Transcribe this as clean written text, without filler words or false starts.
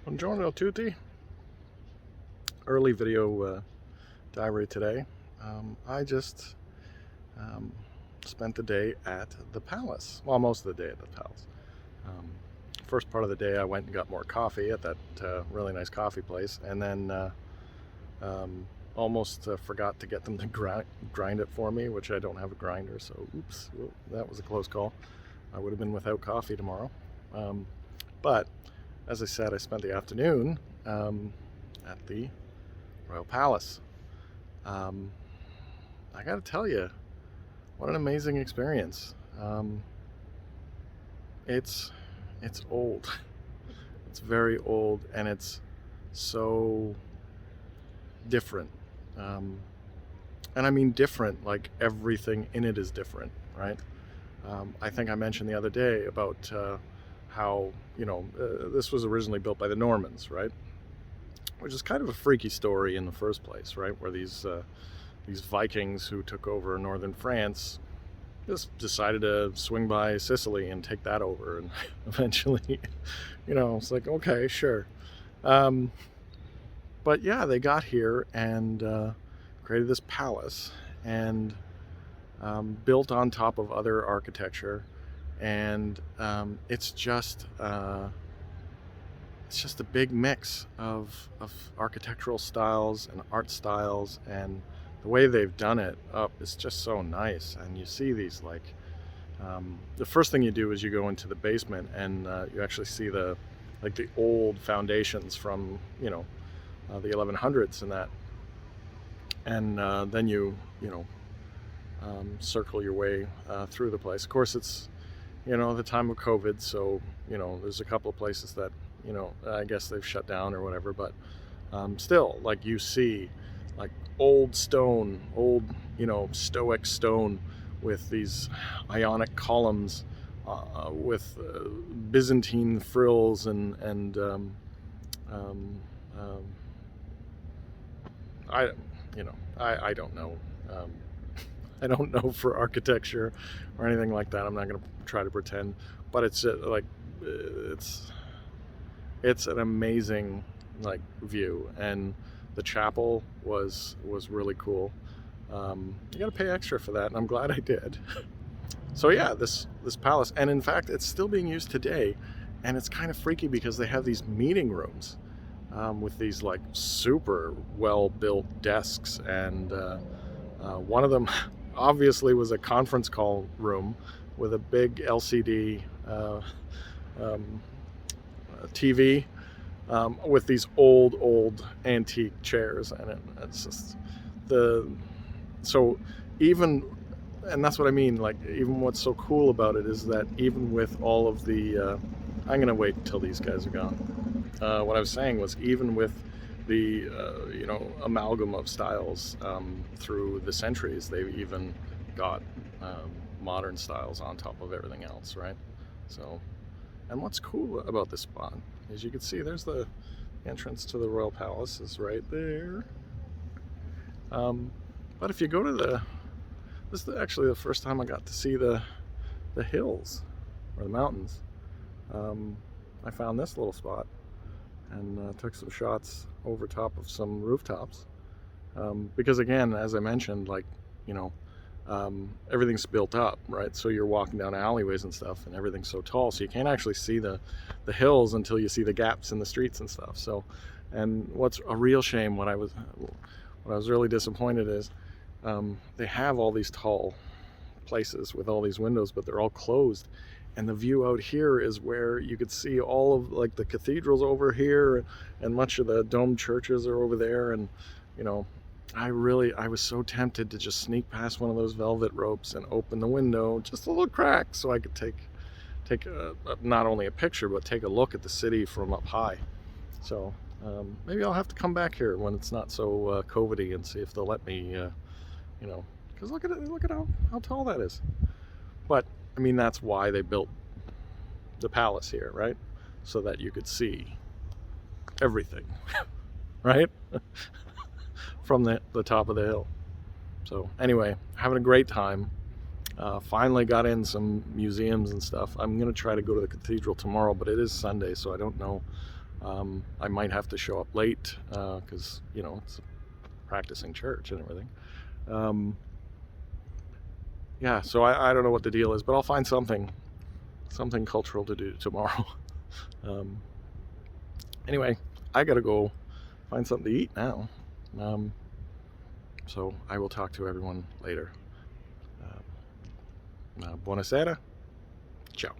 Buongiorno tutti. Early video diary today. I just spent the day at the palace. Well, most of the day at the palace. First part of the day I went and got more coffee at that really nice coffee place, and then almost forgot to get them to grind it for me, which I don't have a grinder, so oops, that was a close call. I would have been without coffee tomorrow. But as I said, I spent the afternoon at the Royal Palace. I gotta tell you, what an amazing experience. It's old. It's very old, and it's so different. And I mean different, like everything in it is different, right? I think I mentioned the other day about how, this was originally built by the Normans, right? Which is kind of a freaky story in the first place, right? Where these Vikings who took over northern France just decided to swing by Sicily and take that over, and eventually, it's like, okay, sure. But yeah, they got here and created this palace and built on top of other architecture, and it's just a big mix of architectural styles and art styles, and the way they've done it up is just so nice. And you see these, like, the first thing you do is you go into the basement, and you actually see the old foundations from the 1100s and that, and then you circle your way through the place. Of course, it's the time of COVID, so there's a couple of places that I guess they've shut down or whatever, but still, like, you see like old stone, Stoic stone with these Ionic columns with Byzantine frills and I don't know. I don't know for architecture or anything like that. I'm not going to try to pretend, but it's it's an amazing view, and the chapel was really cool. You got to pay extra for that, and I'm glad I did. So yeah, this palace, and in fact, it's still being used today, and it's kind of freaky because they have these meeting rooms with these super well built desks, and one of them obviously was a conference call room with a big LCD TV with these old antique chairs, and it's just and that's what I mean, even what's so cool about it is that even with all of the I'm gonna wait until these guys are gone. What I was saying was, even with the amalgam of styles through the centuries, they've even got modern styles on top of everything else, right? So, and what's cool about this spot, as you can see, there's the entrance to the Royal Palace is right there. But if you go to this is actually the first time I got to see the hills or the mountains. I found this little spot and took some shots over top of some rooftops, because again, as I mentioned, everything's built up, right? So you're walking down alleyways and stuff, and everything's so tall, so you can't actually see the hills until you see the gaps in the streets and stuff. So, and what's a real shame, what I was really disappointed is they have all these tall places with all these windows, but they're all closed, and the view out here is where you could see all of the cathedrals over here, and much of the domed churches are over there. And I was so tempted to just sneak past one of those velvet ropes and open the window just a little crack so I could take not only a picture, but take a look at the city from up high. So maybe I'll have to come back here when it's not so COVID-y and see if they'll let me, because look at how tall that is. But I mean, that's why they built the palace here, right? So that you could see everything, right? From the top of the hill. So anyway, having a great time. Finally got in some museums and stuff. I'm gonna try to go to the cathedral tomorrow, but it is Sunday, so I don't know I might have to show up late because you know, it's a practicing church and everything. Yeah, so I don't know what the deal is, but I'll find something cultural to do tomorrow. Anyway, I gotta go find something to eat now. So I will talk to everyone later. Buonasera. Ciao.